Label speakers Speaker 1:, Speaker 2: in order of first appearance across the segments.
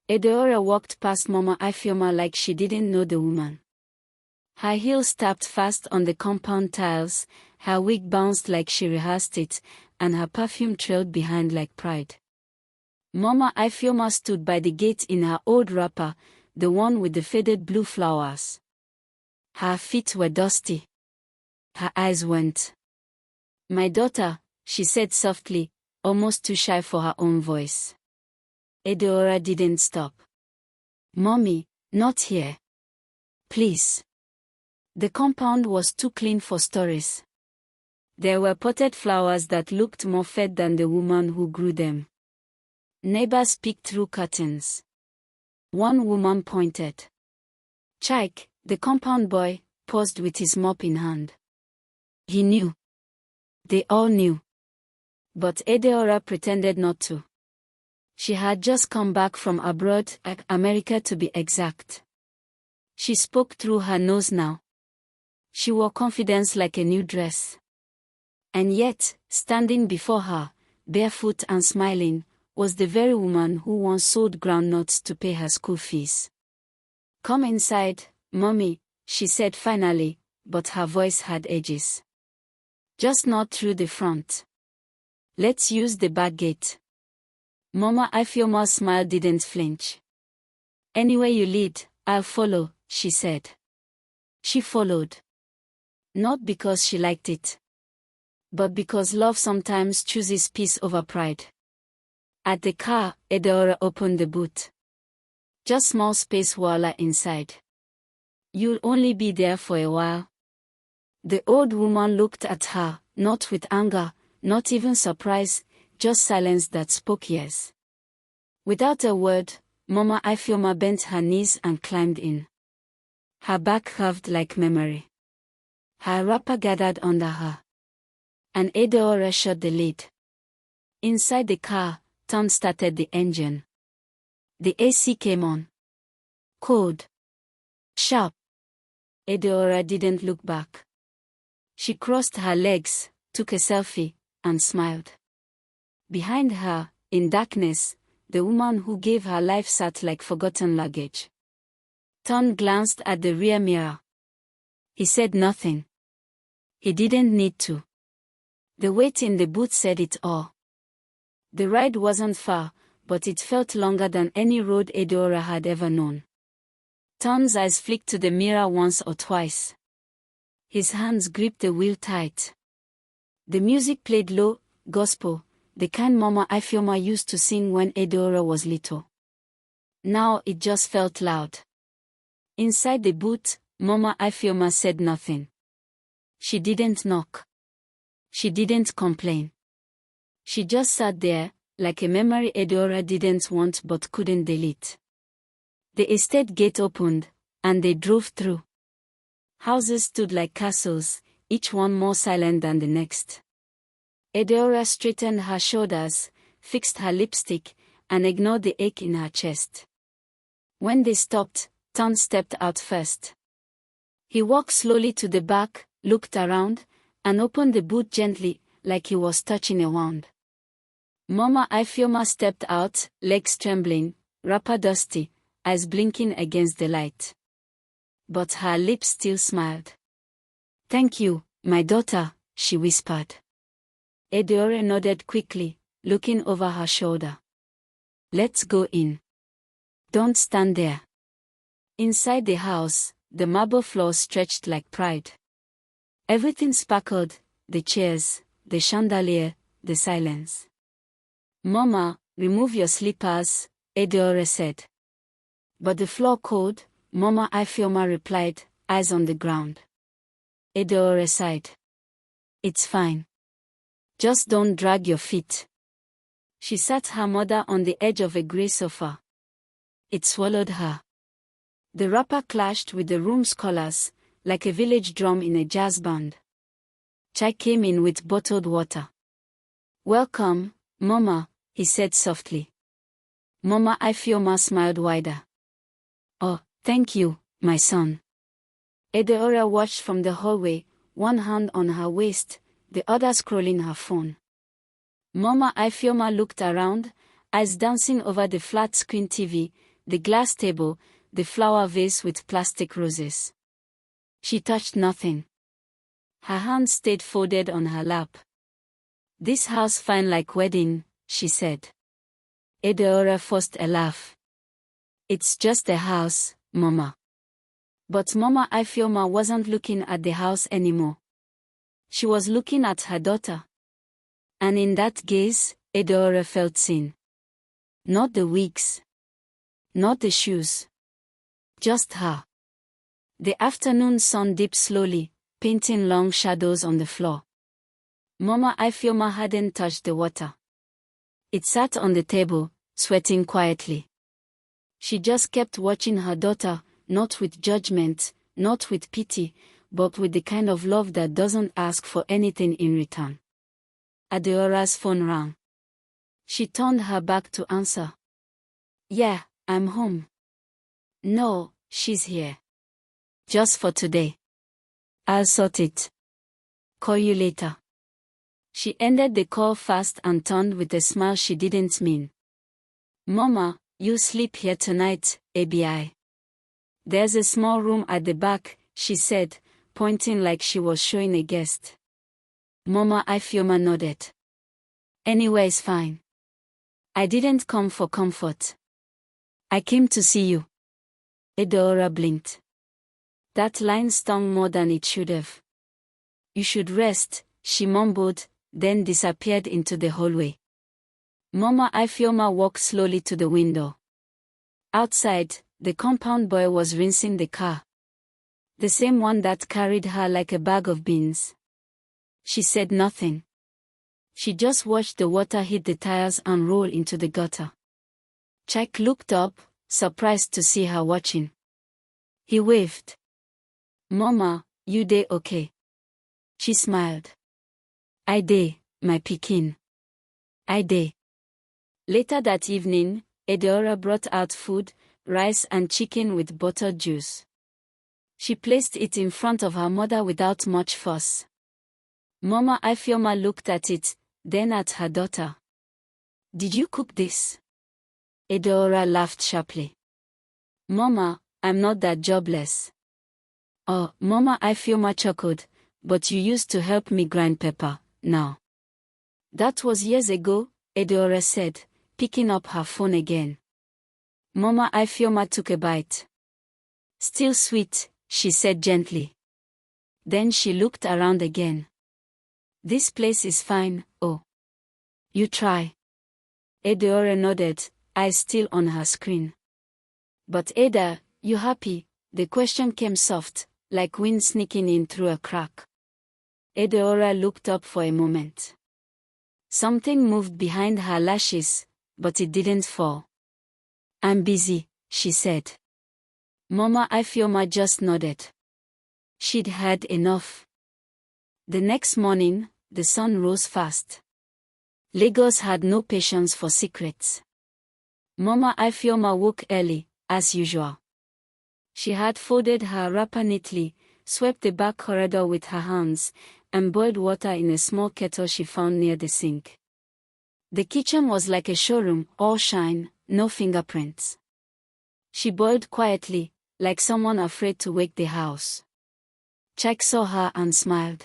Speaker 1: Edeora walked past Mama Ifeoma like she didn't know the woman. Her heels tapped fast on the compound tiles, her wig bounced like she rehearsed it, and her perfume trailed behind like pride. Mama Ifeoma stood by the gate in her old wrapper, the one with the faded blue flowers. Her feet were dusty. Her eyes went. "My daughter," she said softly, almost too shy for her own voice. Edeora didn't stop. "Mommy, not here. Please." The compound was too clean for stories. There were potted flowers that looked more fed than the woman who grew them. Neighbors peeked through curtains. One woman pointed. Chike, the compound boy, paused with his mop in hand. He knew. They all knew. But Edeora pretended not to. She had just come back from abroad, America to be exact. She spoke through her nose now. She wore confidence like a new dress. And yet, standing before her, barefoot and smiling, was the very woman who once sold groundnuts to pay her school fees. "Come inside, Mommy," she said finally, but her voice had edges. "Just not through the front. Let's use the back gate." Mama Ifeoma's smile didn't flinch. "Anywhere you lead, I'll follow," she said. She followed. Not because she liked it, but because love sometimes chooses peace over pride. At the car, Edeora opened the boot. "Just small space voila inside. You'll only be there for a while." The old woman looked at her, not with anger, not even surprise, just silence that spoke yes. Without a word, Mama Ifeoma bent her knees and climbed in. Her back curved like memory. Her wrapper gathered under her. And Edeora shut the lid. Inside the car, Tom started the engine. The AC came on. Cold. Sharp. Edeora didn't look back. She crossed her legs, took a selfie, and smiled. Behind her, in darkness, the woman who gave her life sat like forgotten luggage. Tom glanced at the rear mirror. He said nothing. He didn't need to. The weight in the boot said it all. The ride wasn't far, but it felt longer than any road Edeora had ever known. Tom's eyes flicked to the mirror once or twice. His hands gripped the wheel tight. The music played low, gospel, the kind Mama Ifeoma used to sing when Edeora was little. Now it just felt loud. Inside the boot, Mama Ifeoma said nothing. She didn't knock. She didn't complain. She just sat there, like a memory Edeora didn't want but couldn't delete. The estate gate opened, and they drove through. Houses stood like castles, each one more silent than the next. Edeora straightened her shoulders, fixed her lipstick, and ignored the ache in her chest. When they stopped, Tom stepped out first. He walked slowly to the back, looked around, and opened the boot gently, like he was touching a wand. Mama Ifeoma stepped out, legs trembling, wrapper dusty, eyes blinking against the light. But her lips still smiled. "Thank you, my daughter," she whispered. Edeora nodded quickly, looking over her shoulder. "Let's go in. Don't stand there." Inside the house, the marble floors stretched like pride. Everything sparkled, the chairs, the chandelier, the silence. "Mama, remove your slippers," Edeora said. "But the floor cold," Mama Ifeoma replied, eyes on the ground. Edeora sighed. "It's fine. Just don't drag your feet." She sat her mother on the edge of a grey sofa. It swallowed her. The wrapper clashed with the room's colors, like a village drum in a jazz band. Chai came in with bottled water. "Welcome, Mama," he said softly. Mama Ifeoma smiled wider. "Oh, thank you, my son." Edeora watched from the hallway, one hand on her waist, the other scrolling her phone. Mama Ifeoma looked around, eyes dancing over the flat-screen TV, the glass table, the flower vase with plastic roses. She touched nothing. Her hands stayed folded on her lap. "This house fine like wedding," she said. Edeora forced a laugh. "It's just a house, Mama." But Mama Ifeoma wasn't looking at the house anymore. She was looking at her daughter. And in that gaze, Edeora felt seen. Not the wigs. Not the shoes. Just her. The afternoon sun dipped slowly, painting long shadows on the floor. Mama Ifeoma hadn't touched the water. It sat on the table, sweating quietly. She just kept watching her daughter, not with judgment, not with pity, but with the kind of love that doesn't ask for anything in return. Adeora's phone rang. She turned her back to answer. "Yeah, I'm home." "No, she's here. Just for today. I'll sort it. Call you later." She ended the call fast and turned with a smile she didn't mean. "Mama, you sleep here tonight, ABI. There's a small room at the back," she said, pointing like she was showing a guest. Mama Ifeoma nodded. "Anywhere's fine. I didn't come for comfort. I came to see you." Edeora blinked. That line stung more than it should have. "You should rest," she mumbled, then disappeared into the hallway. Mama Ifeoma walked slowly to the window. Outside, the compound boy was rinsing the car. The same one that carried her like a bag of beans. She said nothing. She just watched the water hit the tires and roll into the gutter. Chike looked up, surprised to see her watching. He waved. "Mama, you dey okay?" She smiled. "I dey, my pikin. I dey." Later that evening, Edeora brought out food, rice and chicken with buttered juice. She placed it in front of her mother without much fuss. Mama Ifeoma looked at it, then at her daughter. "Did you cook this?" Edeora laughed sharply. "Mama, I'm not that jobless." "Oh," Mama Ifeoma chuckled, "but you used to help me grind pepper, now." "That was years ago," Edeora said, picking up her phone again. Mama Ifeoma took a bite. "Still sweet," she said gently. Then she looked around again. "This place is fine, oh. You try." Edeora nodded, eyes still on her screen. "But Ada, you happy?" The question came soft, like wind sneaking in through a crack. Edeora looked up for a moment. Something moved behind her lashes, but it didn't fall. "I'm busy," she said. Mama Ifeoma just nodded. She'd had enough. The next morning, the sun rose fast. Lagos had no patience for secrets. Mama Ifeoma woke early, as usual. She had folded her wrapper neatly, swept the back corridor with her hands, and boiled water in a small kettle she found near the sink. The kitchen was like a showroom, all shine, no fingerprints. She boiled quietly, like someone afraid to wake the house. Chike saw her and smiled.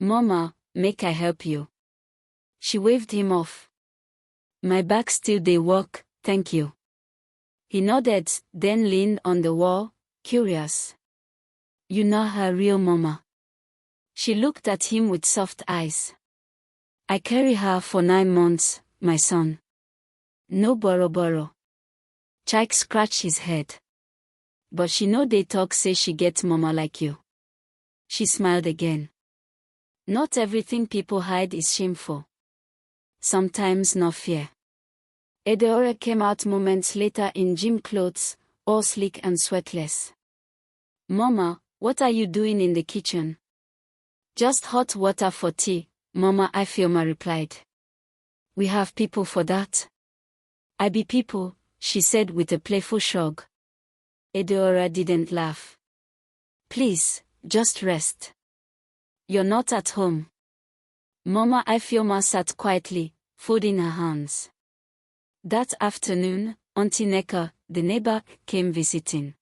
Speaker 1: "Mama, make I help you?" She waved him off. "My back still dey work, thank you." He nodded, then leaned on the wall, curious. "You know her real mama?" She looked at him with soft eyes. "I carry her for 9 months, my son. No borrow. Chike scratched his head. "But she know they talk say she get mama like you." She smiled again. "Not everything people hide is shameful. Sometimes no fear." Edeora came out moments later in gym clothes, all sleek and sweatless. "Mama, what are you doing in the kitchen?" "Just hot water for tea," Mama Ifeoma replied. "We have people for that." "I be people," she said with a playful shrug. Edeora didn't laugh. "Please, just rest. You're not at home." Mama Ifeoma sat quietly, folding her hands. That afternoon, Auntie Neka, the neighbor, came visiting.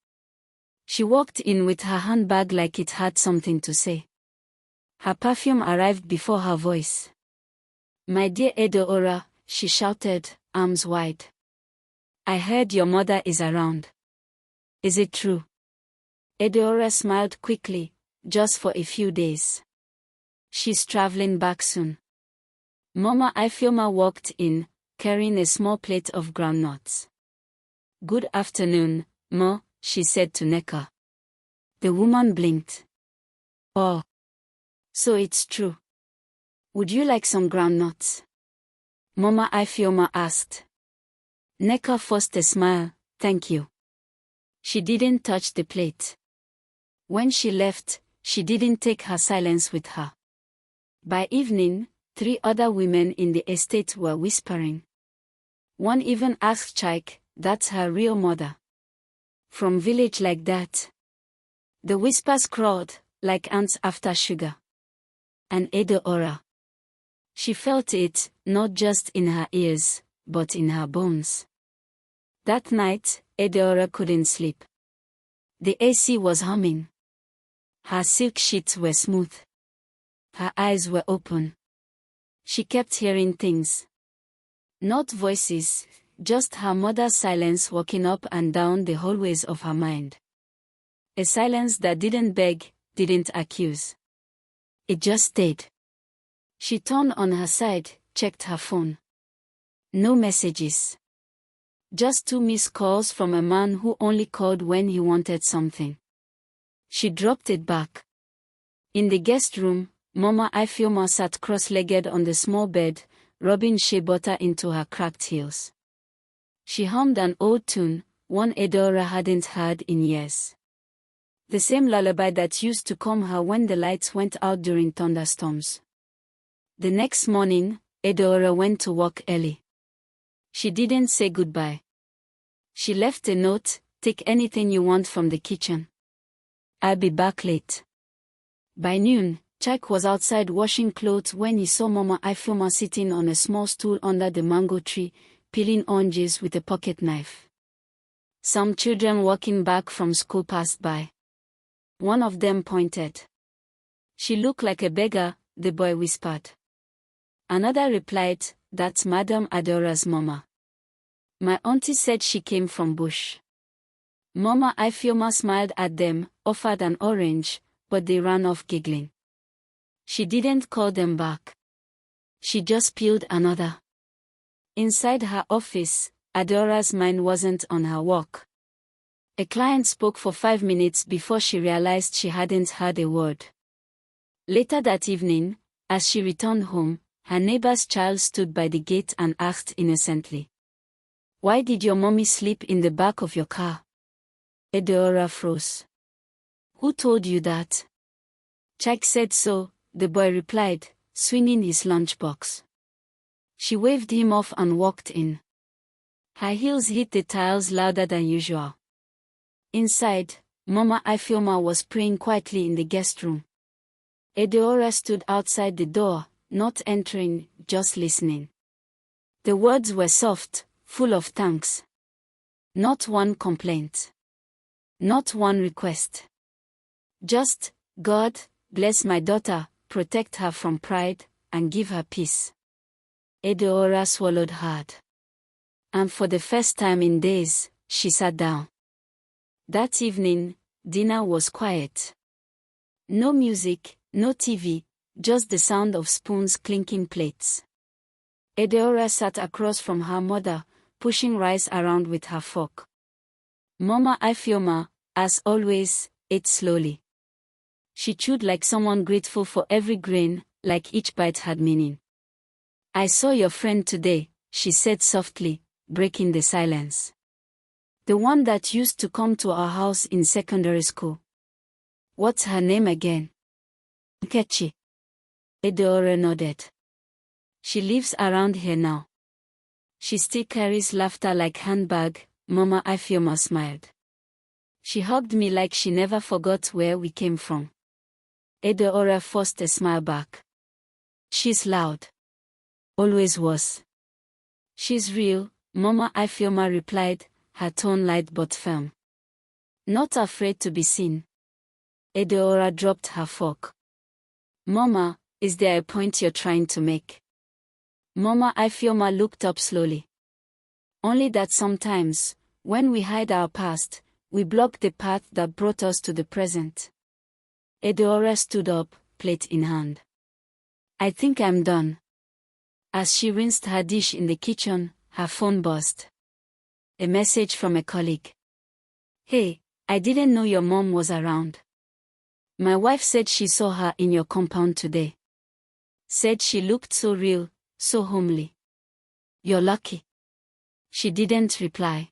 Speaker 1: She walked in with her handbag like it had something to say. Her perfume arrived before her voice. "My dear Edeora," she shouted, arms wide. "I heard your mother is around. Is it true?" Edeora smiled quickly, "Just for a few days. She's traveling back soon." Mama Ifeoma walked in, carrying a small plate of groundnuts. "Good afternoon, Ma," she said to Neka. The woman blinked. "Oh. So it's true. Would you like some groundnuts?" Mama Ifeoma asked. Neka forced a smile, "Thank you." She didn't touch the plate. When she left, she didn't take her silence with her. By evening, 3 other women in the estate were whispering. One even asked Chike, "That's her real mother? From village like that?" The whispers crawled, like ants after sugar. And Edeora. She felt it, not just in her ears, but in her bones. That night, Edeora couldn't sleep. The AC was humming. Her silk sheets were smooth. Her eyes were open. She kept hearing things. Not voices, just her mother's silence walking up and down the hallways of her mind. A silence that didn't beg, didn't accuse. It just stayed. She turned on her side, checked her phone. No messages. Just 2 missed calls from a man who only called when he wanted something. She dropped it back. In the guest room, Mama Ifeoma sat cross-legged on the small bed, rubbing shea butter into her cracked heels. She hummed an old tune, one Edeora hadn't heard in years. The same lullaby that used to calm her when the lights went out during thunderstorms. The next morning, Edeora went to work early. She didn't say goodbye. She left a note, "Take anything you want from the kitchen. I'll be back late." By noon, Chike was outside washing clothes when he saw Mama Ifeoma sitting on a small stool under the mango tree, peeling oranges with a pocket knife. Some children walking back from school passed by. One of them pointed. "She looked like a beggar," the boy whispered. Another replied, "That's Madam Adora's mama. My auntie said she came from bush." Mama Ifeoma smiled at them, offered an orange, but they ran off giggling. She didn't call them back. She just peeled another. Inside her office, Adora's mind wasn't on her work. A client spoke for 5 minutes before she realized she hadn't heard a word. Later that evening, as she returned home, her neighbor's child stood by the gate and asked innocently, "Why did your mommy sleep in the back of your car?" Edeora froze. "Who told you that?" "Chike said so," the boy replied, swinging his lunchbox. She waved him off and walked in. Her heels hit the tiles louder than usual. Inside, Mama Ifeoma was praying quietly in the guest room. Edeora stood outside the door, not entering, just listening. The words were soft, full of thanks. Not one complaint. Not one request. Just, "God, bless my daughter, protect her from pride, and give her peace." Edeora swallowed hard. And for the first time in days, she sat down. That evening, dinner was quiet. No music, no TV, just the sound of spoons clinking plates. Edeora sat across from her mother, pushing rice around with her fork. Mama Ifeoma, as always, ate slowly. She chewed like someone grateful for every grain, like each bite had meaning. "I saw your friend today," she said softly, breaking the silence. "The one that used to come to our house in secondary school. What's her name again?" "Nkechi." Edeora nodded. "She lives around here now. She still carries laughter like handbag," Mama Ifeoma smiled. "She hugged me like she never forgot where we came from." Edeora forced a smile back. "She's loud. Always was. She's real, Mama Ifioma replied, her tone light but firm. Not afraid to be seen. Edeora dropped her fork. Mama, is there a point you're trying to make? Mama Ifioma looked up slowly. Only that sometimes, when we hide our past, we block the path that brought us to the present. Edeora stood up, plate in hand. I think I'm done. As she rinsed her dish in the kitchen, her phone buzzed. A message from a colleague. Hey, I didn't know your mom was around. My wife said she saw her in your compound today. Said she looked so real, so homely. You're lucky. She didn't reply.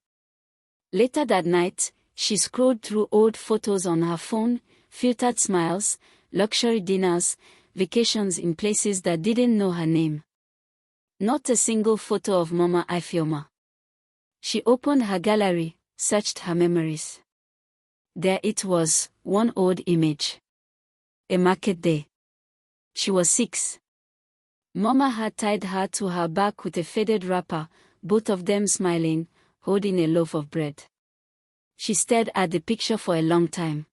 Speaker 1: Later that night, she scrolled through old photos on her phone, filtered smiles, luxury dinners, vacations in places that didn't know her name. Not a single photo of Mama Ifioma. She opened her gallery, searched her memories. There it was, one old image. A market day. She was 6. Mama had tied her to her back with a faded wrapper, both of them smiling, holding a loaf of bread. She stared at the picture for a long time.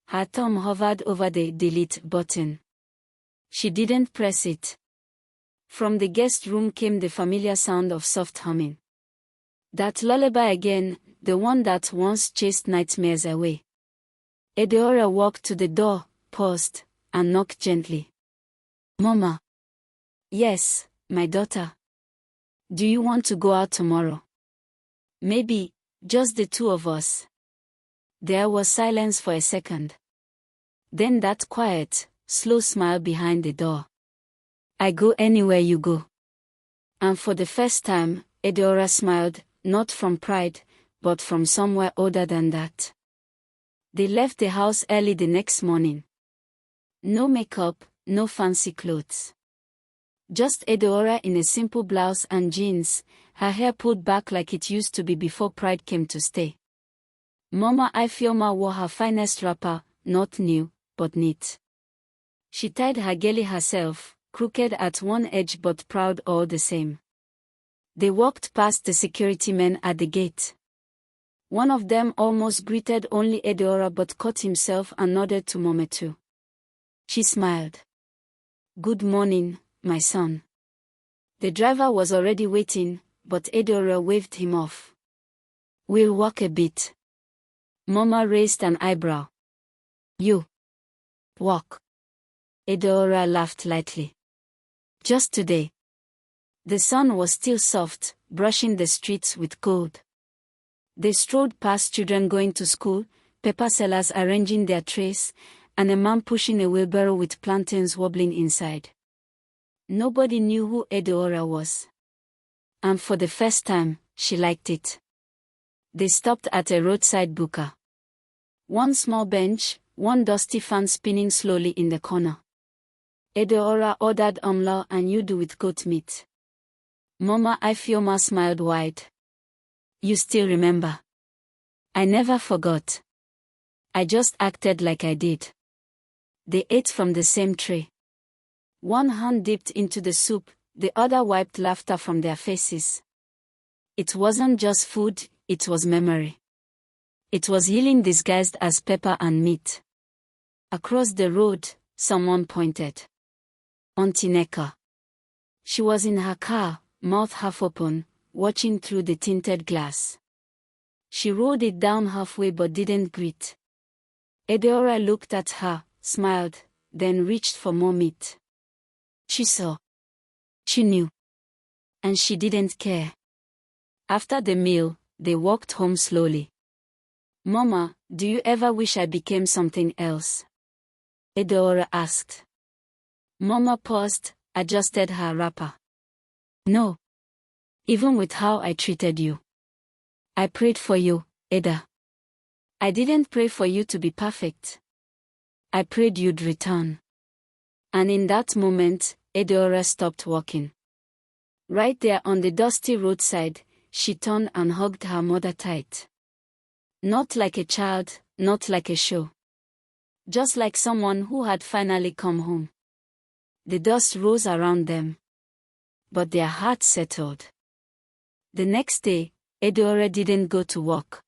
Speaker 1: Her thumb hovered over the delete button. She didn't press it. From the guest room came the familiar sound of soft humming. That lullaby again, the one that once chased nightmares away. Edeora walked to the door, paused, and knocked gently. Mama. Yes, my daughter. Do you want to go out tomorrow? Maybe, just the two of us. There was silence for a second. Then that quiet, slow smile behind the door. I go anywhere you go. And for the first time, Edeora smiled, not from pride, but from somewhere older than that. They left the house early the next morning. No makeup, no fancy clothes. Just Edeora in a simple blouse and jeans, her hair pulled back like it used to be before pride came to stay. Mama Ifioma wore her finest wrapper, not new, but neat. She tied her gele herself, crooked at one edge but proud all the same. They walked past the security men at the gate. One of them almost greeted only Edeora but caught himself and nodded to Mometu. She smiled. Good morning, my son. The driver was already waiting, but Edeora waved him off. We'll walk a bit. Mama raised an eyebrow. You. Walk. Edeora laughed lightly. Just today. The sun was still soft, brushing the streets with gold. They strolled past children going to school, pepper sellers arranging their trays, and a man pushing a wheelbarrow with plantains wobbling inside. Nobody knew who Edeora was. And for the first time, she liked it. They stopped at a roadside buka. One small bench, one dusty fan spinning slowly in the corner. Edeora ordered amla and yudu with goat meat. Mama Ifioma smiled wide. You still remember? I never forgot. I just acted like I did. They ate from the same tray. One hand dipped into the soup, the other wiped laughter from their faces. It wasn't just food, it was memory. It was healing disguised as pepper and meat. Across the road, someone pointed. Auntie Neka. She was in her car, mouth half open, watching through the tinted glass. She rolled it down halfway but didn't greet. Edeora looked at her, smiled, then reached for more meat. She saw. She knew. And she didn't care. After the meal, they walked home slowly. Mama, do you ever wish I became something else? Edeora asked. Mama paused, adjusted her wrapper. No. Even with how I treated you. I prayed for you, Eda. I didn't pray for you to be perfect. I prayed you'd return. And in that moment, Edeora stopped walking. Right there on the dusty roadside, she turned and hugged her mother tight. Not like a child, not like a show. Just like someone who had finally come home. The dust rose around them. But their hearts settled. The next day, Edeora didn't go to work.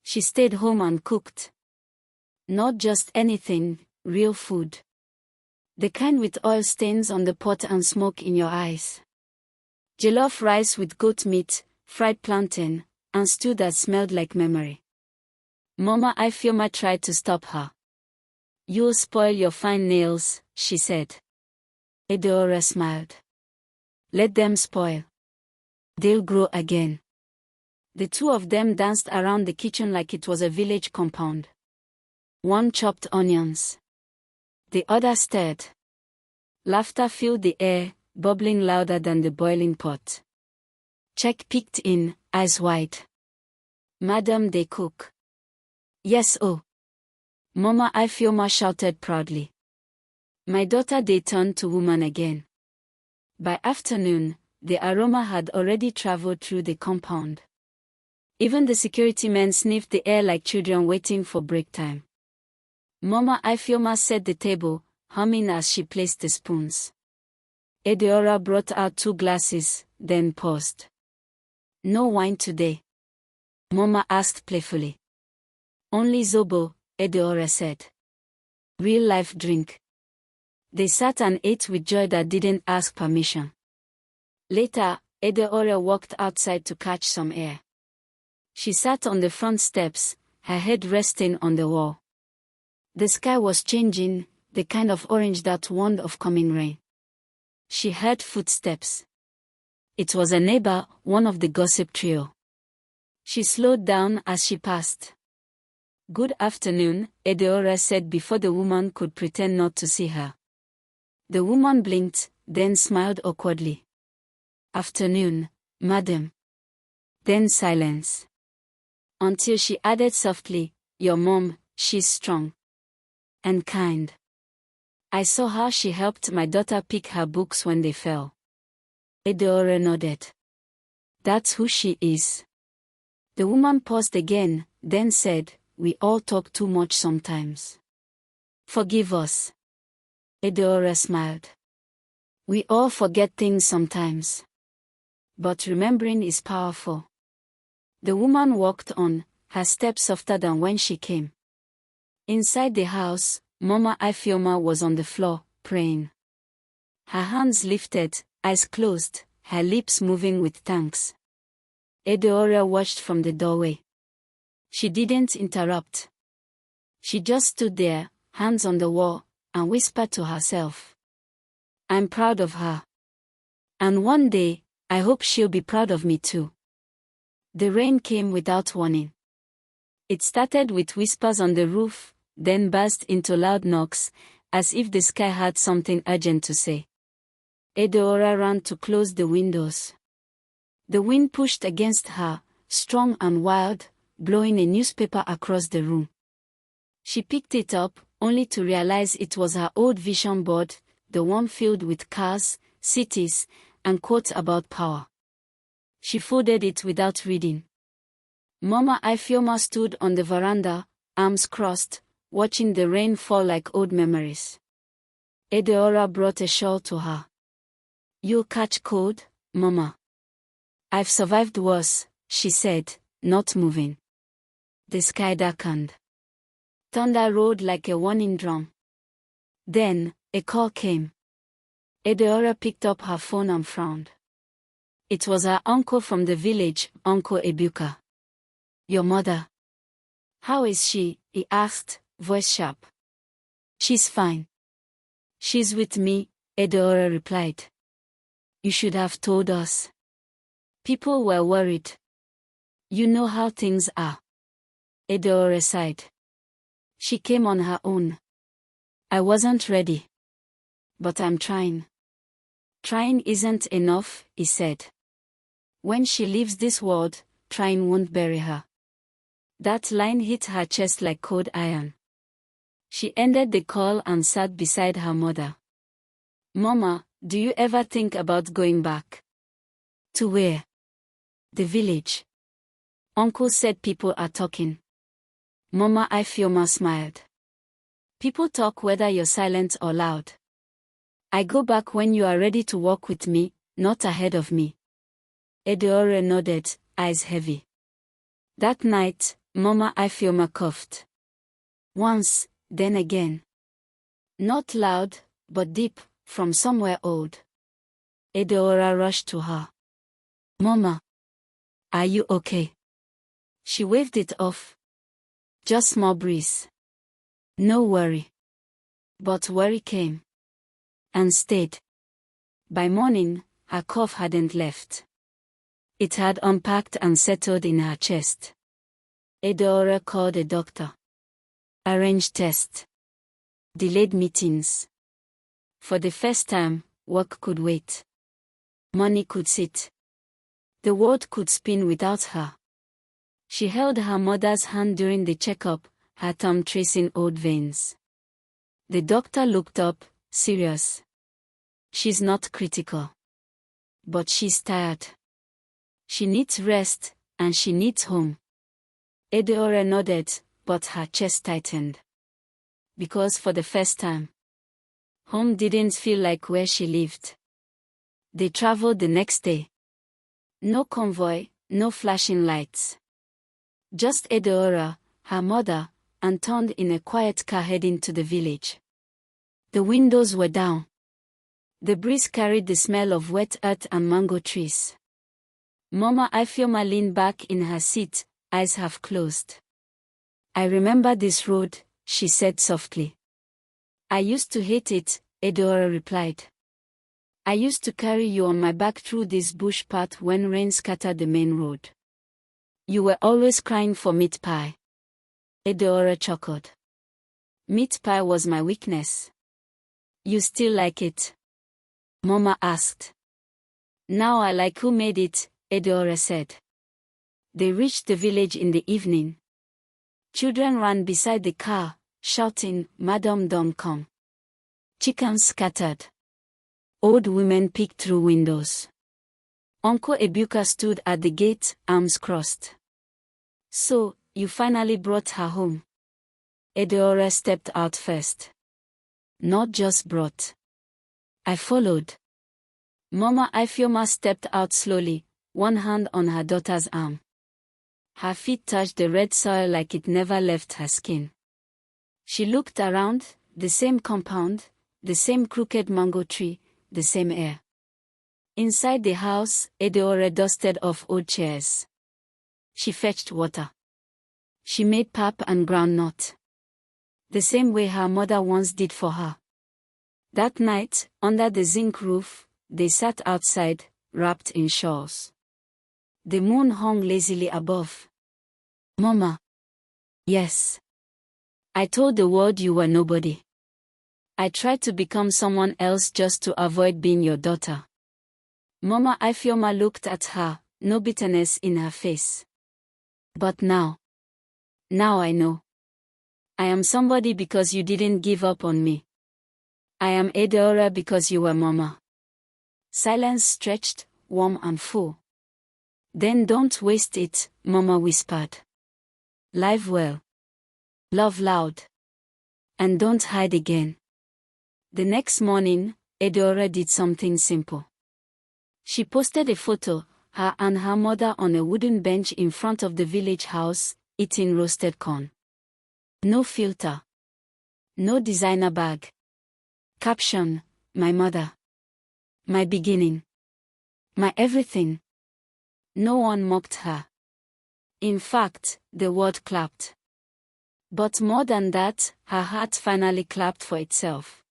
Speaker 1: She stayed home and cooked. Not just anything, real food. The kind with oil stains on the pot and smoke in your eyes. Jollof rice with goat meat, fried plantain, and stew that smelled like memory. Mama Ifeoma tried to stop her. "You'll spoil your fine nails," she said. Edeora smiled. "Let them spoil. They'll grow again." The two of them danced around the kitchen like it was a village compound. One chopped onions. The other stirred. Laughter filled the air, bubbling louder than the boiling pot. Check peeked in, eyes wide. "Madam, they cook." "Yes, oh." Mama Ifeoma shouted proudly. "My daughter," they turned to woman again. By afternoon, the aroma had already traveled through the compound. Even the security men sniffed the air like children waiting for break time. Mama Ifeoma set the table, humming as she placed the spoons. Edeora brought out 2 glasses, then paused. "No wine today?" Mama asked playfully. "Only zobo," Edeora said. "Real life drink." They sat and ate with joy that didn't ask permission. Later, Edeora walked outside to catch some air. She sat on the front steps, her head resting on the wall. The sky was changing, the kind of orange that warned of coming rain. She heard footsteps. It was a neighbor, one of the gossip trio. She slowed down as she passed. "Good afternoon," Edeora said before the woman could pretend not to see her. The woman blinked, then smiled awkwardly. "Afternoon, madam." Then silence. Until she added softly, "Your mom, she's strong. And kind. I saw how she helped my daughter pick her books when they fell." Edeora nodded. "That's who she is." The woman paused again, then said, "We all talk too much sometimes. Forgive us." Edeora smiled. "We all forget things sometimes. But remembering is powerful." The woman walked on, her steps softer than when she came. Inside the house, Mama Ifeoma was on the floor, praying. Her hands lifted, eyes closed, her lips moving with thanks. Edeora watched from the doorway. She didn't interrupt. She just stood there, hands on the wall, and whispered to herself. "I'm proud of her. And one day, I hope she'll be proud of me too." The rain came without warning. It started with whispers on the roof, then burst into loud knocks, as if the sky had something urgent to say. Edeora ran to close the windows. The wind pushed against her, strong and wild, blowing a newspaper across the room. She picked it up, only to realize it was her old vision board, the one filled with cars, cities, and quotes about power. She folded it without reading. Mama Ifeoma stood on the veranda, arms crossed, watching the rain fall like old memories. Edeora brought a shawl to her. "You'll catch cold, Mama." "I've survived worse," she said, not moving. The sky darkened. Thunder roared like a warning drum. Then, a call came. Edeora picked up her phone and frowned. It was her uncle from the village, Uncle Ebuka. "Your mother. How is she?" he asked, voice sharp. "She's fine. She's with me," Edeora replied. "You should have told us. People were worried. You know how things are." Edeora sighed. She came on her own. "I wasn't ready. But I'm trying." "Trying isn't enough," he said. "When she leaves this world, trying won't bury her." That line hit her chest like cold iron. She ended the call and sat beside her mother. "Mama, do you ever think about going back?" "To where?" "The village." Uncle said people are talking. Mama Ifeoma smiled. "People talk whether you're silent or loud. I go back when you are ready to walk with me, not ahead of me." Edeora nodded, eyes heavy. That night, Mama Ifeoma coughed. Once, then again. Not loud, but deep, from somewhere old. Edeora rushed to her. Mama, are you okay? She waved it off. Just small breeze. No worry. But worry came. And stayed. By morning, her cough hadn't left. It had unpacked and settled in her chest. Edeora called a doctor. Arranged tests. Delayed meetings. For the first time, work could wait. Money could sit. The world could spin without her. She held her mother's hand during the checkup, her thumb tracing old veins. The doctor looked up, serious. She's not critical. But she's tired. She needs rest, and she needs home. Edeora nodded, but her chest tightened. Because for the first time, home didn't feel like where she lived. They traveled the next day. No convoy, no flashing lights. Just Edeora, her mother, and turned in a quiet car heading to the village. The windows were down. The breeze carried the smell of wet earth and mango trees. Mama Ifeoma leaned back in her seat, eyes half closed. I remember this road, she said softly. I used to hate it, Edeora replied. I used to carry you on my back through this bush path when rain scattered the main road. You were always crying for meat pie. Edeora chuckled. Meat pie was my weakness. You still like it? Mama asked. Now I like who made it, Edeora said. They reached the village in the evening. Children ran beside the car, shouting, Madam don't come. Chickens scattered. Old women peeked through windows. Uncle Ebuka stood at the gate, arms crossed. So, you finally brought her home. Edeora stepped out first. Not just brought. I followed. Mama Ifeoma stepped out slowly, one hand on her daughter's arm. Her feet touched the red soil like it never left her skin. She looked around, the same compound, the same crooked mango tree, the same air. Inside the house, Edeora dusted off old chairs. She fetched water. She made pap and groundnut. The same way her mother once did for her. That night, under the zinc roof, they sat outside, wrapped in shawls. The moon hung lazily above. Mama. Yes. I told the world you were nobody. I tried to become someone else just to avoid being your daughter. Mama Ifeoma looked at her, no bitterness in her face. But now I know. I am somebody because you didn't give up on me. I am Edeora because you were Mama. Silence stretched, warm and full. Then don't waste it, Mama whispered. Live well. Love loud. And don't hide again. The next morning, Edeora did something simple. She posted a photo, her and her mother on a wooden bench in front of the village house, eating roasted corn. No filter. No designer bag. Caption, my mother. My beginning. My everything. No one mocked her. In fact, the world clapped. But more than that, her heart finally clapped for itself.